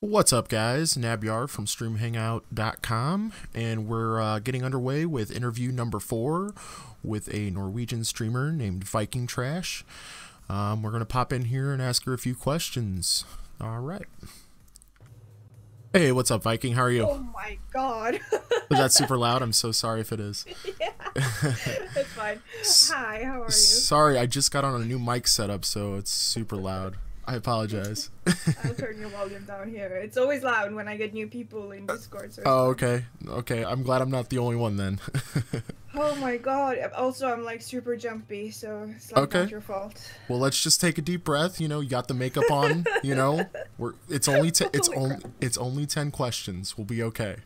What's up, guys? Nabyar from StreamHangout.com, and we're getting underway with interview number 4 with a Norwegian streamer named VikingTrash. We're going to pop in here and ask her a few questions. All right. Hey, what's up, Viking? How are you? Oh my god. Is that super loud? I'm so sorry if it is. Yeah, it's fine. Hi, how are you? Sorry, I just got on a new mic setup, so it's super loud. I apologize. I'll turn your volume down here. It's always loud when I get new people in Discord. So oh, okay. Okay, I'm glad I'm not the only one then. Oh my god. Also, I'm like super jumpy, so it's like not your fault. Well, let's just take a deep breath. You know, you got the makeup on. You know, it's only it's only 10 questions. We'll be okay.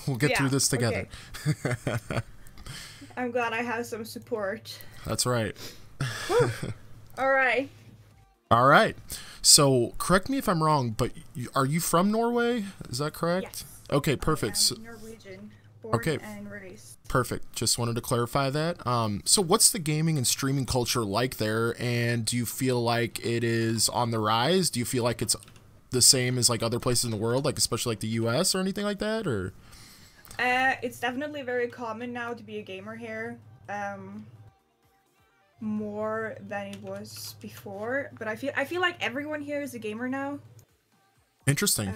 We'll get through this together. Okay. I'm glad I have some support. That's right. All right. All right. So, correct me if I'm wrong, but are you from Norway? Is that correct? Yes. Okay, perfect. I'm Norwegian, born and raised. Perfect. Just wanted to clarify that. So what's the gaming and streaming culture like there, and do you feel like it is on the rise? Do you feel like it's the same as like other places in the world, like especially like the US or anything like that, or? It's definitely very common now to be a gamer here. More than it was before, but I feel like everyone here is a gamer now. Interesting.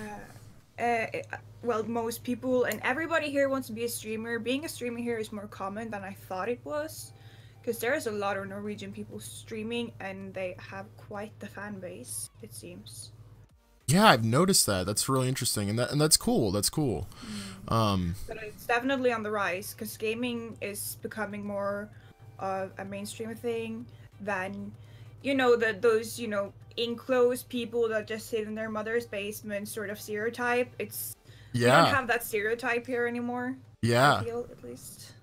Well, most people and everybody here wants to be a streamer. Being a streamer here is more common than I thought it was, because there's a lot of Norwegian people streaming and they have quite the fan base, it seems. Yeah, I've noticed that. That's really interesting, and that's cool. That's cool. But it's definitely on the rise, because gaming is becoming more of a mainstream thing than, you know, those, you know, enclosed people that just sit in their mother's basement sort of stereotype. We don't have that stereotype here anymore. Yeah. I feel, at least.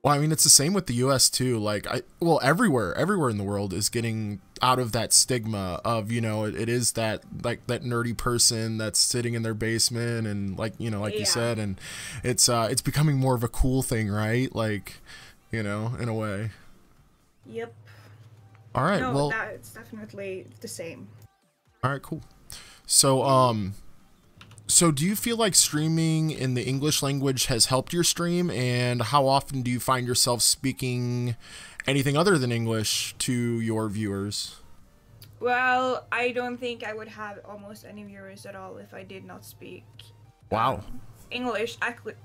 Well, I mean, it's the same with the US too. Like, everywhere in the world is getting out of that stigma of, you know, it is that, like, that nerdy person that's sitting in their basement and, like, you know, like you said, and it's becoming more of a cool thing, right? Like, you know, in a way. Yep. All right. No, well, it's definitely the same. All right, cool. So, so do you feel like streaming in the English language has helped your stream, and how often do you find yourself speaking anything other than English to your viewers? Well, I don't think I would have almost any viewers at all if I did not speak English.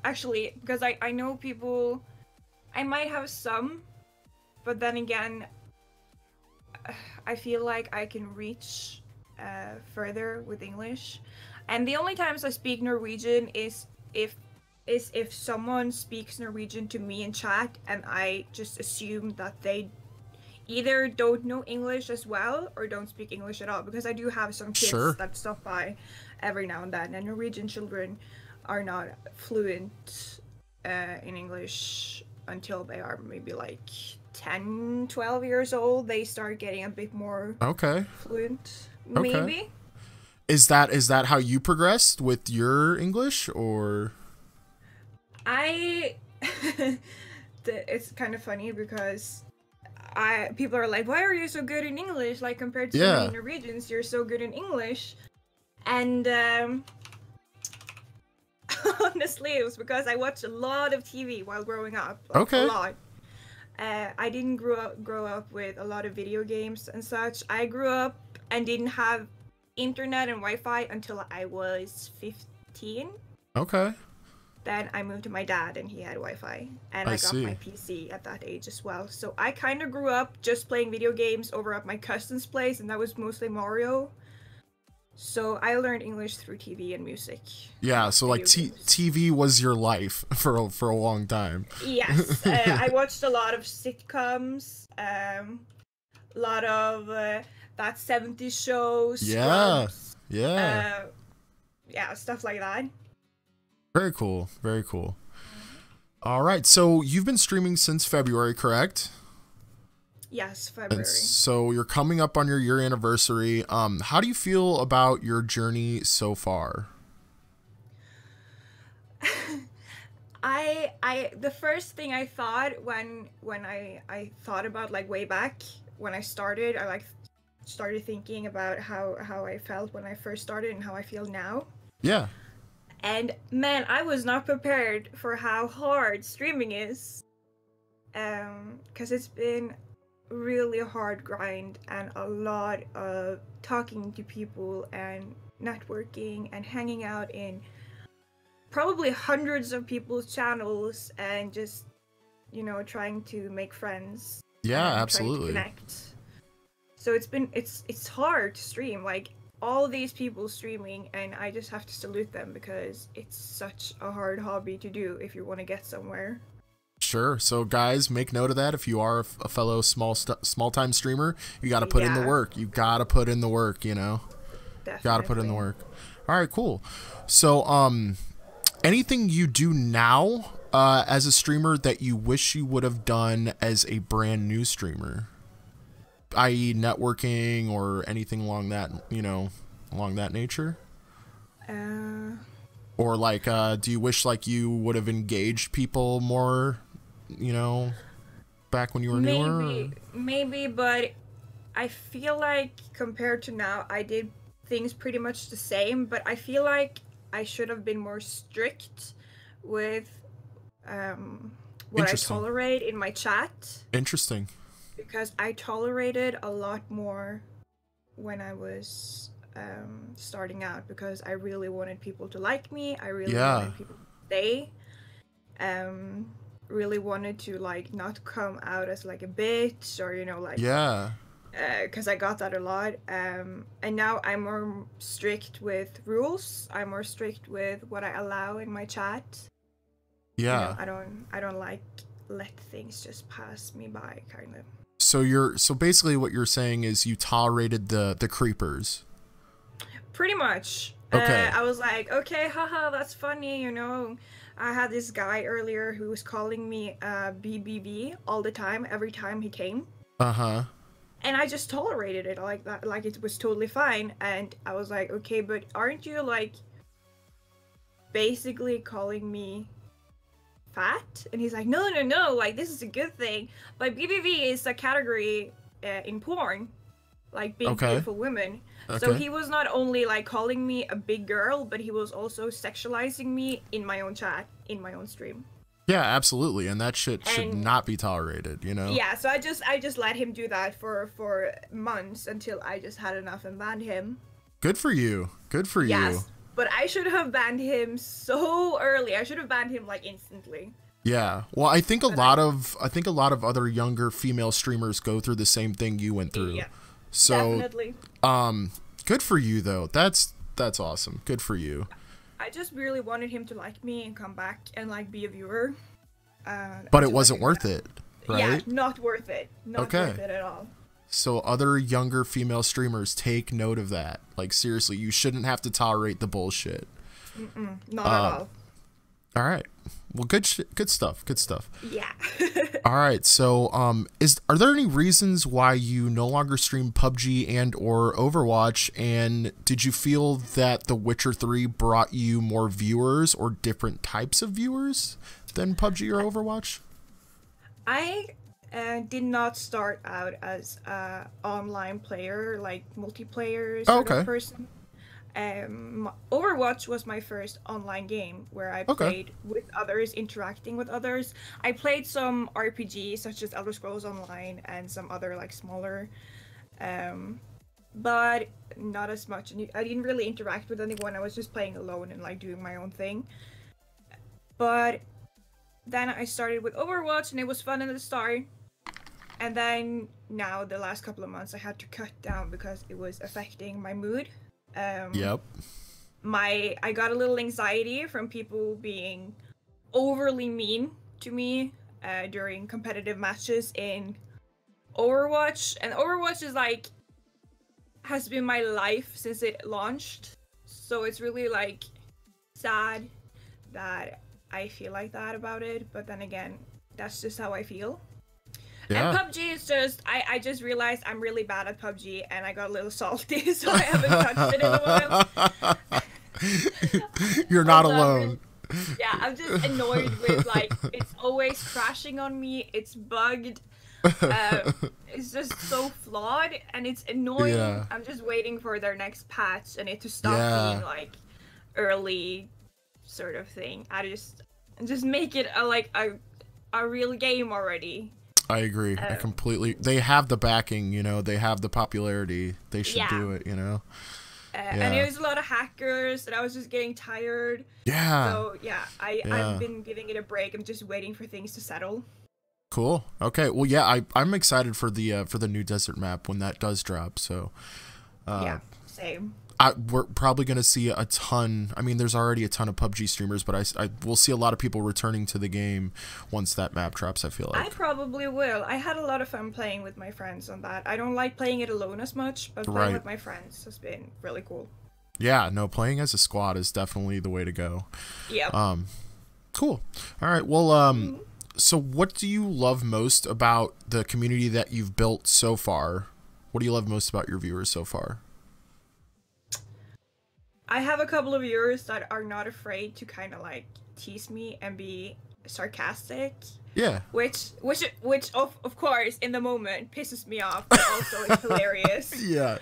Actually, because I know people. I might have some, but then again, I feel like I can reach further with English. And the only times I speak Norwegian is if someone speaks Norwegian to me in chat, and I just assume that they either don't know English as well or don't speak English at all, because I do have some kids that stop by every now and then, and Norwegian children are not fluent in English until they are maybe like 10, 12 years old. They start getting a bit more fluent, maybe. Is that how you progressed with your English, or? It's kind of funny because people are like, why are you so good in English? Like, compared to many Norwegians, you're so good in English. And honestly, it was because I watched a lot of TV while growing up. Like, a lot. I didn't grow up with a lot of video games and such. I grew up and didn't have internet and Wi-Fi until I was 15. Okay. Then I moved to my dad and he had Wi-Fi, and I got my PC at that age as well. So I kind of grew up just playing video games over at my cousin's place, and that was mostly Mario. So I learned English through TV and music. Yeah, so like TV was your life for a long time. Yes, I watched a lot of sitcoms, a lot of that 70s shows. Scrubs, yeah, stuff like that. Very cool, very cool. All right, so you've been streaming since February, correct? Yes, February. And so you're coming up on your year anniversary. How do you feel about your journey so far? The first thing I thought when I thought about, like, way back when I started, I started thinking about how I felt when I first started and how I feel now. Yeah. And man, I was not prepared for how hard streaming is. Because it's been really a hard grind and a lot of talking to people and networking and hanging out in probably hundreds of people's channels and just, you know, trying to make friends. Yeah, and absolutely. trying to connect. So it's hard to stream. Like all these people streaming, and I just have to salute them because it's such a hard hobby to do if you want to get somewhere. Sure. So guys, make note of that. If you are a fellow small time streamer, you got to put in the work. You got to put in the work, you know. Definitely. Got to put in the work. All right, cool. So anything you do now as a streamer that you wish you would have done as a brand new streamer? I.e. networking or anything along that, you know, along that nature? Or like do you wish like you would have engaged people more, you know, back when you were newer? Maybe, but I feel like compared to now, I did things pretty much the same, but I feel like I should have been more strict with what I tolerate in my chat. Interesting. Because I tolerated a lot more when I was starting out, because I really wanted people to like me. I really wanted people to stay. Really wanted to like not come out as like a bitch or, you know, like because I got that a lot. And now I'm more strict with rules. I'm more strict with what I allow in my chat. Yeah. You know, I don't like let things just pass me by, kind of. So basically what you're saying is you tolerated the creepers. Pretty much. Okay. I was like, okay, haha, that's funny, you know. I had this guy earlier who was calling me BBB all the time, every time he came. Uh-huh. And I just tolerated it like that, like it was totally fine. And I was like, okay, but aren't you like basically calling me fat? And he's like, no, like this is a good thing. But BBB is a category in porn, like big beautiful women. So he was not only like calling me a big girl, but he was also sexualizing me in my own chat, in my own stream. Yeah, absolutely, and that shit should not be tolerated, you know. Yeah, so I just let him do that for months until I just had enough and banned him. Good for you. Good for you. Yes. But I should have banned him so early. I should have banned him like instantly. Yeah. Well, I think a lot of other younger female streamers go through the same thing you went through. Yeah. So definitely. Good for you though. That's awesome. Good for you. I just really wanted him to like me and come back and like be a viewer. But it wasn't worth it, right? Yeah, not worth it. Not worth it at all. So other younger female streamers, take note of that. Like seriously, you shouldn't have to tolerate the bullshit. Not at all. All right. Well, good stuff. Good stuff. Yeah. All right. So, are there any reasons why you no longer stream PUBG and or Overwatch? And did you feel that The Witcher 3 brought you more viewers or different types of viewers than PUBG or Overwatch? I did not start out as a online player, like multiplayer sort of person. Overwatch was my first online game where I played with others, interacting with others. I played some RPGs such as Elder Scrolls Online and some other like smaller, but not as much. And I didn't really interact with anyone. I was just playing alone and like doing my own thing. But then I started with Overwatch and it was fun at the start. And then now the last couple of months I had to cut down because it was affecting my mood. Yep. I got a little anxiety from people being overly mean to me during competitive matches in Overwatch, and Overwatch is like has been my life since it launched, so it's really like sad that I feel like that about it, but then again, that's just how I feel. Yeah. And PUBG is just, I just realized I'm really bad at PUBG and I got a little salty, so I haven't touched it in a while. You're not alone. Yeah, I'm just annoyed with, like, it's always crashing on me, it's bugged, it's just so flawed, and it's annoying. Yeah. I'm just waiting for their next patch and it to stop being, like, early sort of thing. I just make it a real game already. I agree. I completely. They have the backing, you know. They have the popularity. They should do it, you know. And it was a lot of hackers, and I was just getting tired. Yeah. So yeah, I've been giving it a break. I'm just waiting for things to settle. Cool. Okay. Well, yeah, I'm excited for the new desert map when that does drop. So. Yeah. Same. We're probably going to see a ton. I mean, there's already a ton of PUBG streamers, but I will see a lot of people returning to the game once that map drops, I feel like. I probably will. I had a lot of fun playing with my friends on that. I don't like playing it alone as much, but playing with my friends has been really cool. Yeah, no, playing as a squad is definitely the way to go. Yeah. Cool. All right. Well, so what do you love most about the community that you've built so far? What do you love most about your viewers so far? I have a couple of viewers that are not afraid to kind of like tease me and be sarcastic. Yeah. Which of course in the moment pisses me off, but also is hilarious. Yeah.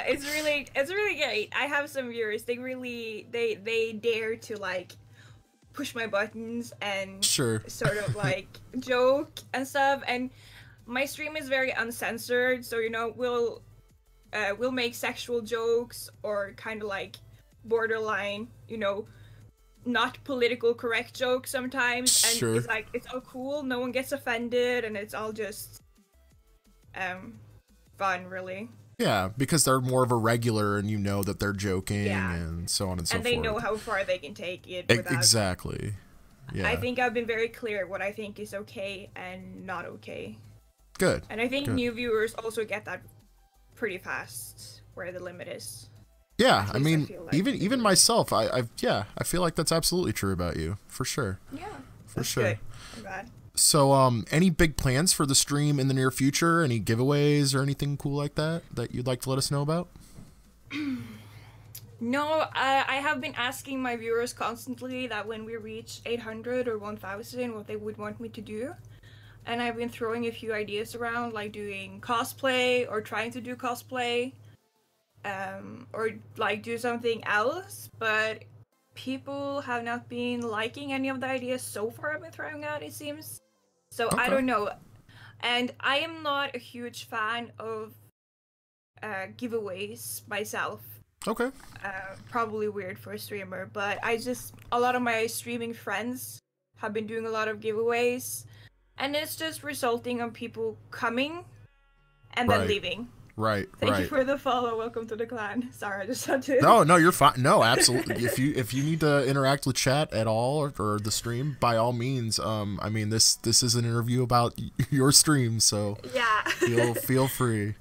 It's really great. I have some viewers. They dare to like push my buttons and sort of like joke and stuff. And my stream is very uncensored, so you know we'll make sexual jokes or kind of like borderline, you know, not political correct jokes sometimes, and it's like it's all cool, no one gets offended, and it's all just fun, really. Yeah, because they're more of a regular, and you know that they're joking, and so on and so forth. And they know how far they can take it. Exactly. Yeah. I think I've been very clear what I think is okay and not okay. Good. And I think new viewers also get that pretty fast, where the limit is. Yeah, I mean, even myself, I feel like that's absolutely true about you, for sure. Yeah, for sure. Good. I'm glad. So, any big plans for the stream in the near future? Any giveaways or anything cool like that you'd like to let us know about? No, I have been asking my viewers constantly that when we reach 800 or 1000, what they would want me to do. And I've been throwing a few ideas around, like doing cosplay or trying to do cosplay. Or like do something else, but people have not been liking any of the ideas so far I've been throwing out, it seems. So I don't know. And I am not a huge fan of giveaways myself. Okay. Probably weird for a streamer, but a lot of my streaming friends have been doing a lot of giveaways, and it's just resulting on people coming and then leaving. Right. Thank you for the follow. Welcome to the clan. Sorry, I just had to. No, you're fine. No, absolutely. if you need to interact with chat at all or the stream, by all means. I mean, this is an interview about your stream, so yeah. feel free.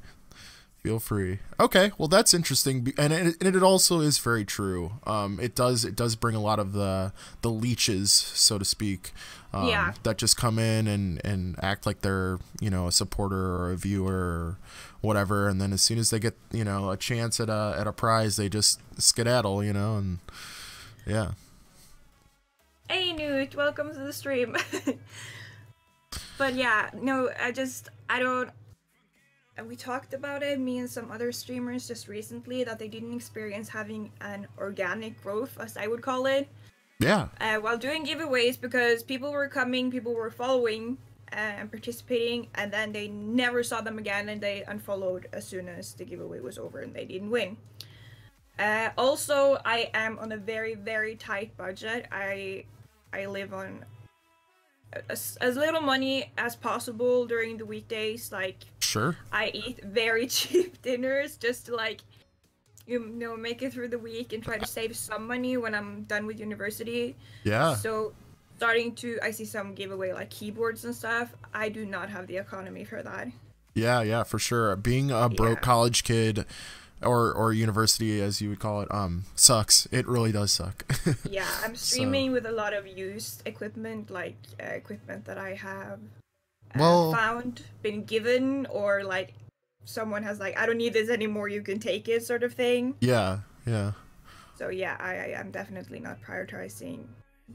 Feel free. Okay, well that's interesting, and it also is very true. It does bring a lot of the leeches, so to speak, that just come in and act like they're, you know, a supporter or a viewer or whatever, and then as soon as they get, you know, a chance at a prize, they just skedaddle, you know, and yeah. Hey Newt, welcome to the stream. But yeah, no, I don't. We talked about it, me and some other streamers just recently, that they didn't experience having an organic growth, as I would call it. Yeah. While doing giveaways, because people were coming, people were following and participating, and then they never saw them again, and they unfollowed as soon as the giveaway was over and they didn't win. Also, I am on a very, very tight budget. I live on as little money as possible during the weekdays. Like, I eat very cheap dinners just to, like, you know, make it through the week and try to save some money when I'm done with university. Yeah. So I see some giveaway like keyboards and stuff. I do not have the economy for that. Yeah, for sure. Being a broke college kid or university, as you would call it, sucks. It really does suck. Yeah, I'm streaming with a lot of used equipment, like equipment that I have found, been given, or like someone has like, I don't need this anymore, you can take it, sort of thing. Yeah. So yeah, I am definitely not prioritizing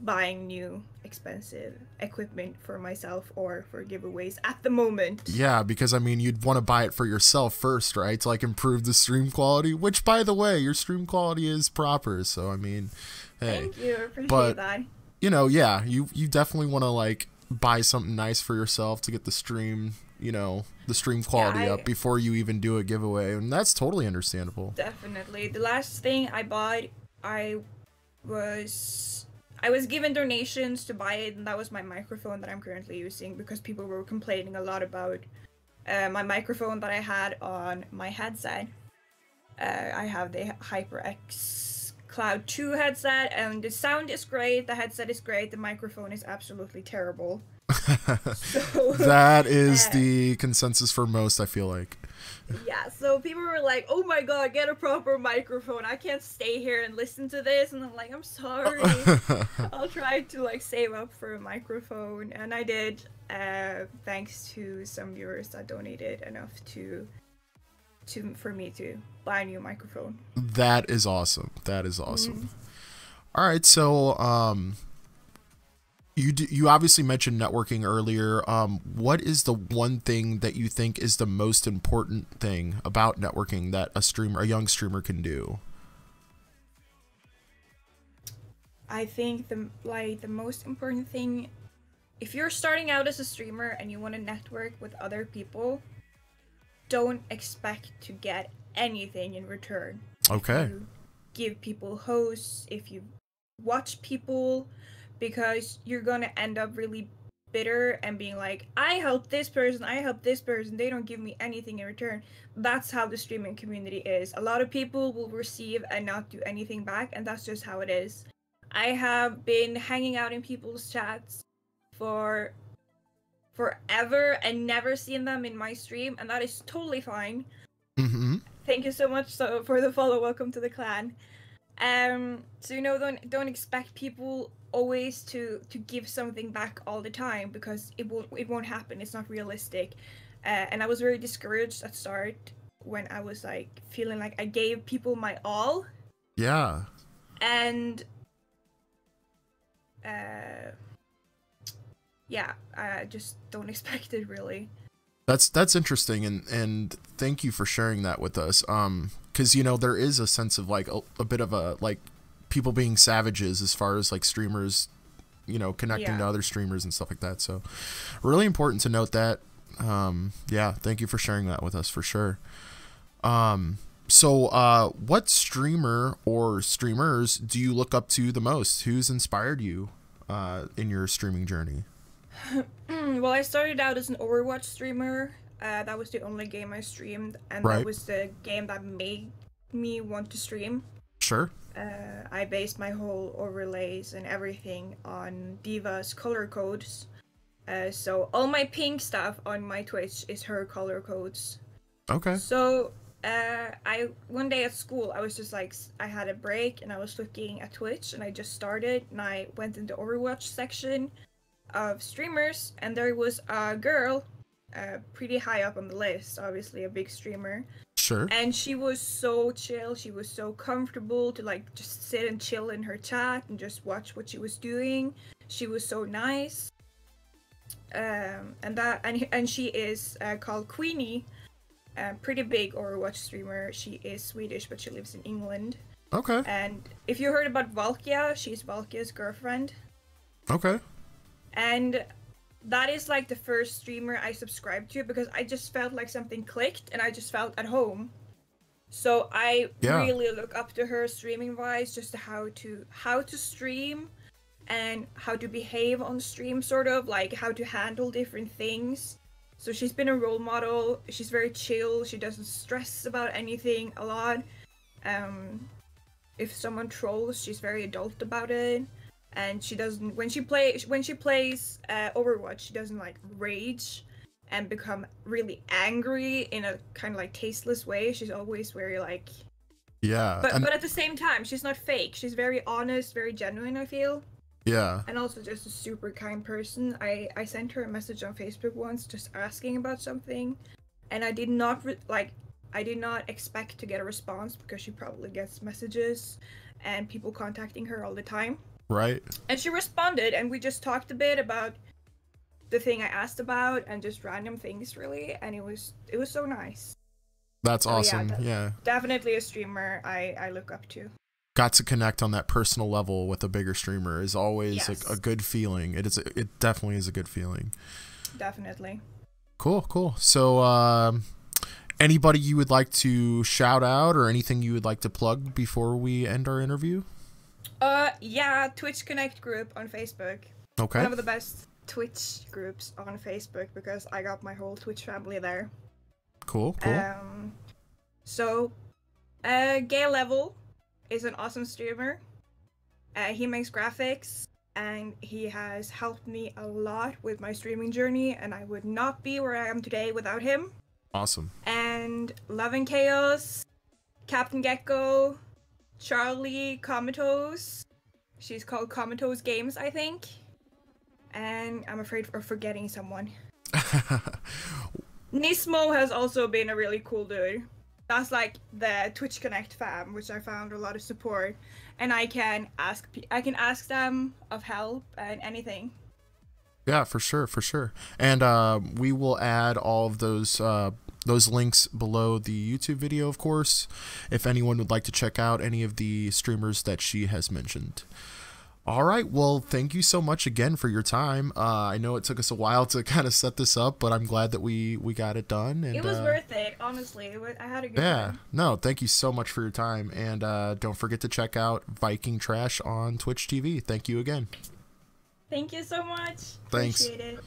buying new expensive equipment for myself or for giveaways at the moment. Yeah, because I mean, you'd want to buy it for yourself first, right? To like improve the stream quality, which by the way, your stream quality is proper. So I mean, hey. Thank you, appreciate that. You know, yeah, you definitely want to like buy something nice for yourself to get the stream, the stream quality up before you even do a giveaway, and that's totally understandable. Definitely. The last thing I bought, I was given donations to buy it, and that was my microphone that I'm currently using because people were complaining a lot about my microphone that I had on my headset. I have the HyperX Cloud 2 headset, and the sound is great, the headset is great, the microphone is absolutely terrible. So, that is the consensus for most, I feel like. Yeah, so people were like, oh my god, get a proper microphone, I can't stay here and listen to this, and I'm like, I'm sorry. I'll try to like save up for a microphone, and I did, thanks to some viewers that donated enough for me to buy a new microphone. That is awesome. That is awesome. All right, so you obviously mentioned networking earlier. What is the one thing that you think is the most important thing about networking that a young streamer can do? I think the most important thing, if you're starting out as a streamer and you want to network with other people, don't expect to get anything in return. Okay. If you give people hosts, if you watch people, because you're gonna end up really bitter and being like, I help this person, they don't give me anything in return. That's how the streaming community is. A lot of people will receive and not do anything back, and that's just how it is. I have been hanging out in people's chats for forever and never seen them in my stream, and that is totally fine. Thank you so much for the follow. Welcome to the clan. So don't expect people always to give something back all the time, because it won't happen. It's not realistic. And I was very discouraged at start when I was like feeling like I gave people my all. Yeah. And just don't expect it, really. That's interesting, and thank you for sharing that with us. Because there is a sense of like a bit of a like people being savages as far as like streamers, connecting to other streamers and stuff like that. So really important to note that. Yeah, thank you for sharing that with us for sure. So what streamer or streamers do you look up to the most? Who's inspired you in your streaming journey? Well, I started out as an Overwatch streamer. That was the only game I streamed, and that was the game that made me want to stream. Sure. I based my whole overlays and everything on Diva's color codes. So all my pink stuff on my Twitch is her color codes. Okay. So one day at school, I was just like, I had a break and I was looking at Twitch, and I just started, and I went in the Overwatch section of streamers, and there was a girl pretty high up on the list, obviously a big streamer. Sure. And she was so chill, she was so comfortable to like just sit and chill in her chat and just watch what she was doing. She was so nice. And she is called Queenie, a pretty big Overwatch streamer. She is Swedish, but she lives in England. Okay. And if you heard about Valkia, she's Valkia's girlfriend. Okay. And that is like the first streamer I subscribed to, because I just felt like something clicked and I just felt at home. So I really look up to her streaming wise, just how to stream and how to behave on stream, sort of like how to handle different things. So she's been a role model. She's very chill. She doesn't stress about anything a lot. If someone trolls, she's very adult about it. And she doesn't, when she plays Overwatch, she doesn't like rage and become really angry in a kind of like tasteless way. She's always very like, but at the same time, she's not fake. She's very honest, very genuine, I feel. Yeah. And also just a super kind person. I sent her a message on Facebook once just asking about something, and I did not expect to get a response, because she probably gets messages and people contacting her all the time. Right. And she responded, and we just talked a bit about the thing I asked about and just random things, really. And it was so nice. That's so, awesome. Yeah. Definitely a streamer I look up to. Got to connect on that personal level with a bigger streamer is always Yes. a good feeling. It definitely is a good feeling. Definitely. Cool. So, anybody you would like to shout out or anything you would like to plug before we end our interview? Yeah, Twitch Connect group on Facebook. Okay. One of the best Twitch groups on Facebook because I got my whole Twitch family there. Cool. So, Gay Level is an awesome streamer. He makes graphics, and he has helped me a lot with my streaming journey, and I would not be where I am today without him. Awesome. And Love and Chaos, Captain Gecko, Charlie Comatose. She's called Comatose Games, I think. And I'm afraid of forgetting someone. Nismo has also been a really cool dude. That's like the Twitch Connect fam, which I found a lot of support. And I can ask them of help and anything. Yeah, for sure. And we will add all of those links below the YouTube video, of course, if anyone would like to check out any of the streamers that she has mentioned. All right, well, thank you so much again for your time. I know it took us a while to kind of set this up, but I'm glad that we got it done. And, it was worth it, honestly. I had a good time. No, thank you so much for your time. And don't forget to check out VikingTrash on Twitch TV. Thank you again. Thank you so much. Thanks. Appreciate it.